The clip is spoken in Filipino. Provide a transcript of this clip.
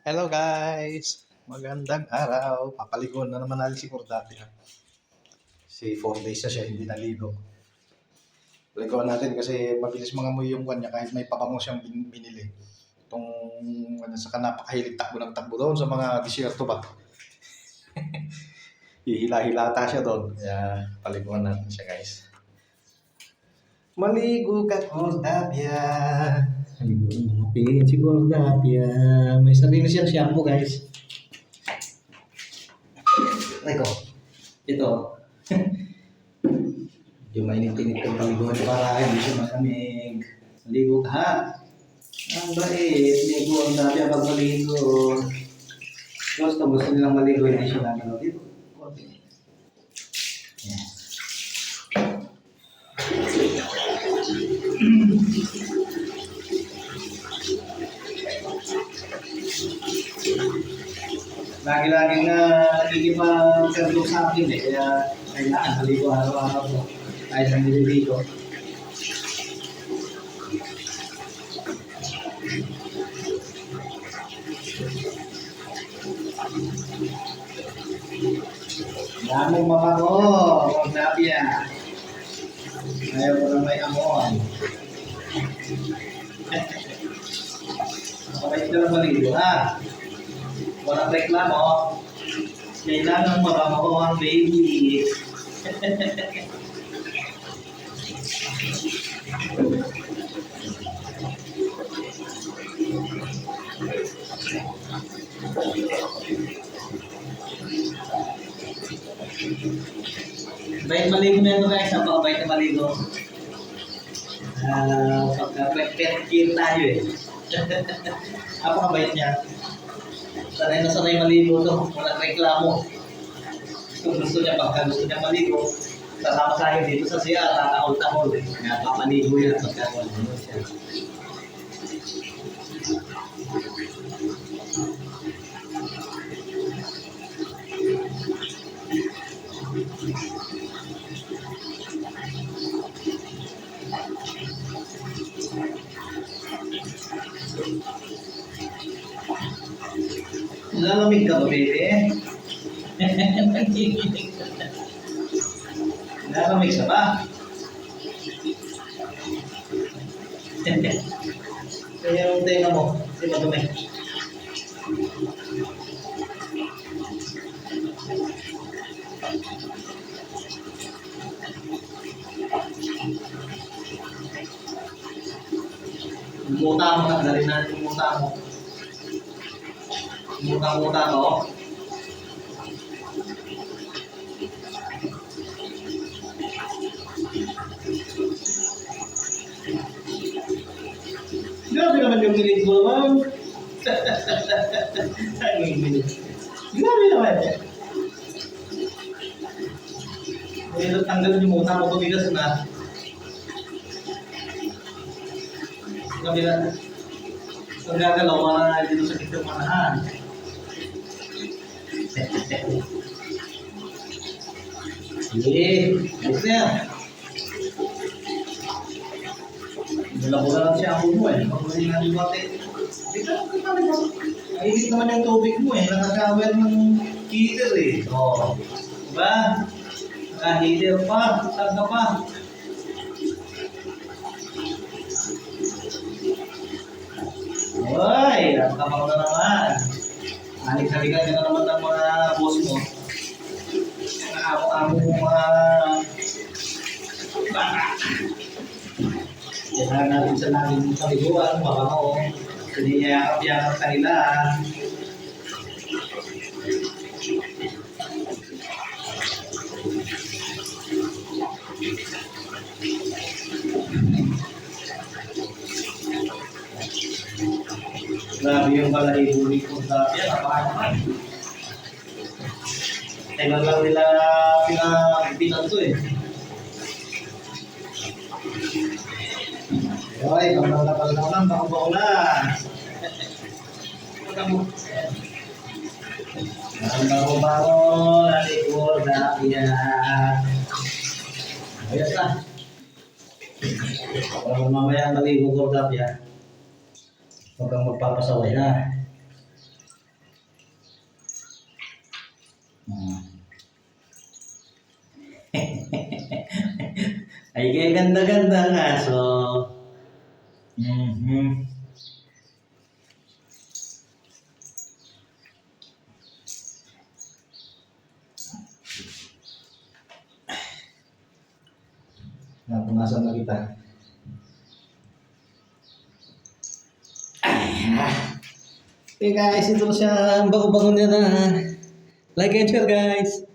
Hello guys! Magandang araw. Papaligo na naman natin si Cordati. Si 4 days na siya, hindi naligo. Paliguan natin kasi mabilis mangamoy yung kanya kahit may pabango siyang binili. Itong saka napakahilig takbo ng takbo doon sa mga disyerto ba. Hihila-hilata siya doon. Kaya paliguan natin siya guys. Maligo ka Cordapia. Maligo natin si Cordapia. May sarili siyang shampoo guys. Ito. Yung mainit-init kang paliguan para hindi siya makamig. Maligo ka ha. Ang bait. Maligo ang dami ang pagmaligo. Gusto nilang maligo, hindi siya nagano dito. Yan. Lagi-laging nakikipag-servo sa akin kaya kailangan maligo araw-araw po. Kahit ang nililigo. Daming mabango, Cordapia. Ayaw ko na may amoy. Kapag ka na maligo ha. Walang reklamo. Kailangan mabango ang baby. Bait maligo na ito guys. Napakabait na maligo. Pagka-pet care tayo eh. Napakabait niya. Sanay na sanay maligo to. Walang reklamo. Kung gusto niya, pagka gusto niya maligo, kasama tayo dito sa siya, tatahol-tahol eh. Kaya papaligo yan pagka maligo siya. Lalamig ka ba, baby? Lalamig ka ba? Kaya yung tenga mo, di ba dumi? Muta mo, tanggalin natin yung muta mo. Muta-muta to. Grabe naman yung gilig mo naman. Ano yung gilig? Grabe naman eh. Kaya tanggalin yung muta mo, tumigas na. Grabe na. Ang gagalaw mga dito sa kitang manahan. Ayos na yan. Nalabura lang siya ako mo eh. Pag-uling nga yung bate. Ayos naman yung tubig mo eh. Nakashower ng heater eh. O. Diba? Naka-heater pa. Saan ka pa? Uy! Nakapakaw na naman. Halik-halikan ka na naman ng mga boss mo. Amo-amo mo mga bata. Yahan natin sa natin paliguan, mabango. Siniyakap-yakap kanila. Grabe yung balahibo ni Cordapia, napakaman. Kailan lang nila pinabitan to eh. Ay, kapal lang, bako na. Ang bako-bako, nasi Cordapia. Ayos na. Para mamaya maligo Cordapia. Huwag kang magpapasaway na. Ay, kaya ganda-ganda ang aso. Mhm. Napunasan na kita. Okay guys, ito na siya. Ang bago-bago niya na. Like and share guys.